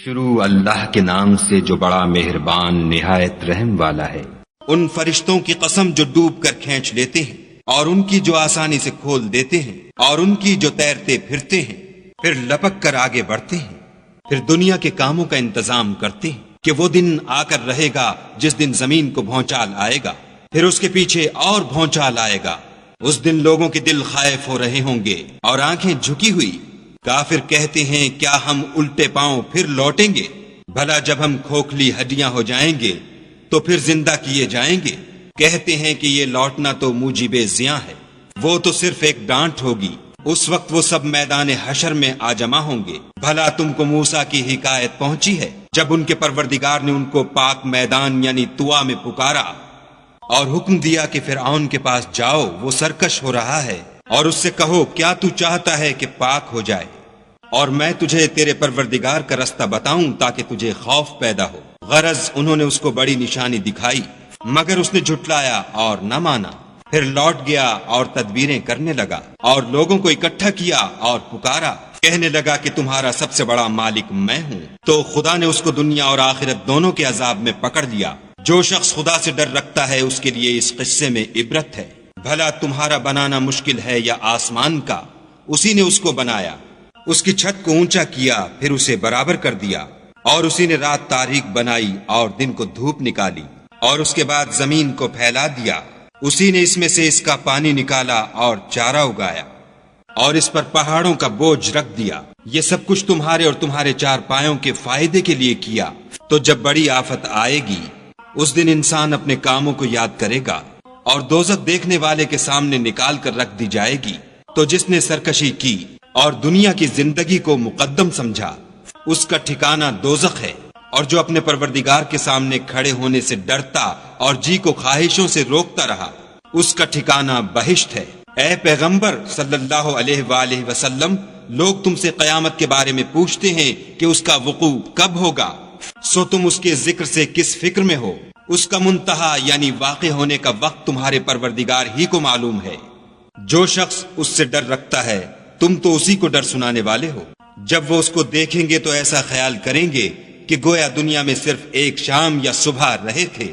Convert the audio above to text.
شروع اللہ کے نام سے جو بڑا مہربان نہایت رحم والا ہے۔ ان فرشتوں کی قسم جو ڈوب کر کھینچ لیتے ہیں اور ان کی جو آسانی سے کھول دیتے ہیں اور ان کی جو تیرتے پھرتے ہیں، پھر لپک کر آگے بڑھتے ہیں، پھر دنیا کے کاموں کا انتظام کرتے ہیں کہ وہ دن آ کر رہے گا جس دن زمین کو بھونچال آئے گا، پھر اس کے پیچھے اور بھونچال آئے گا۔ اس دن لوگوں کے دل خائف ہو رہے ہوں گے اور آنکھیں جھکی ہوئی۔ کافر کہتے ہیں کیا ہم الٹے پاؤں پھر لوٹیں گے؟ بھلا جب ہم کھوکھلی ہڈیاں ہو جائیں گے تو پھر زندہ کیے جائیں گے؟ کہتے ہیں کہ یہ لوٹنا تو موجب زیاں ہے، وہ تو صرف ایک ڈانٹ ہوگی۔ اس وقت وہ سب میدان حشر میں آ جمع ہوں گے۔ بھلا تم کو موسیٰ کی حکایت پہنچی ہے جب ان کے پروردگار نے ان کو پاک میدان یعنی طوا میں پکارا اور حکم دیا کہ فرعون کے پاس جاؤ، وہ سرکش ہو رہا ہے، اور اس سے کہو کیا تو چاہتا ہے کہ پاک ہو جائے اور میں تجھے تیرے پروردگار کا رستہ بتاؤں تاکہ تجھے خوف پیدا ہو۔ غرض انہوں نے اس کو بڑی نشانی دکھائی مگر اس نے جھٹلایا اور نہ مانا۔ پھر لوٹ گیا اور تدبیریں کرنے لگا اور لوگوں کو اکٹھا کیا اور پکارا، کہنے لگا کہ تمہارا سب سے بڑا مالک میں ہوں۔ تو خدا نے اس کو دنیا اور آخرت دونوں کے عذاب میں پکڑ لیا۔ جو شخص خدا سے ڈر رکھتا ہے اس کے لیے اس قصے میں عبرت ہے۔ بھلا تمہارا بنانا مشکل ہے یا آسمان کا؟ اسی نے اس کو بنایا، اس کی چھت کو اونچا کیا، پھر اسے برابر کر دیا، اور اسی نے رات تاریک بنائی اور دن کو دھوپ نکالی، اور اس کے بعد زمین کو پھیلا دیا۔ اسی نے اس میں سے اس کا پانی نکالا اور چارہ اگایا، اور اس پر پہاڑوں کا بوجھ رکھ دیا۔ یہ سب کچھ تمہارے اور تمہارے چار پایوں کے فائدے کے لیے کیا۔ تو جب بڑی آفت آئے گی اس دن انسان اپنے کاموں کو یاد کرے گا اور دوزخ دیکھنے والے کے سامنے نکال کر رکھ دی جائے گی۔ تو جس نے سرکشی کی اور دنیا کی زندگی کو مقدم سمجھا اس کا ٹھکانہ دوزخ ہے، اور جو اپنے پروردگار کے سامنے کھڑے ہونے سے ڈرتا اور جی کو خواہشوں سے روکتا رہا اس کا ٹھکانہ بہشت ہے۔ اے پیغمبر صلی اللہ علیہ وآلہ وسلم، لوگ تم سے قیامت کے بارے میں پوچھتے ہیں کہ اس کا وقوع کب ہوگا، سو تم اس کے ذکر سے کس فکر میں ہو؟ اس کا منتہا یعنی واقع ہونے کا وقت تمہارے پروردگار ہی کو معلوم ہے۔ جو شخص اس سے ڈر رکھتا ہے تم تو اسی کو ڈر سنانے والے ہو۔ جب وہ اس کو دیکھیں گے تو ایسا خیال کریں گے کہ گویا دنیا میں صرف ایک شام یا صبح رہے تھے۔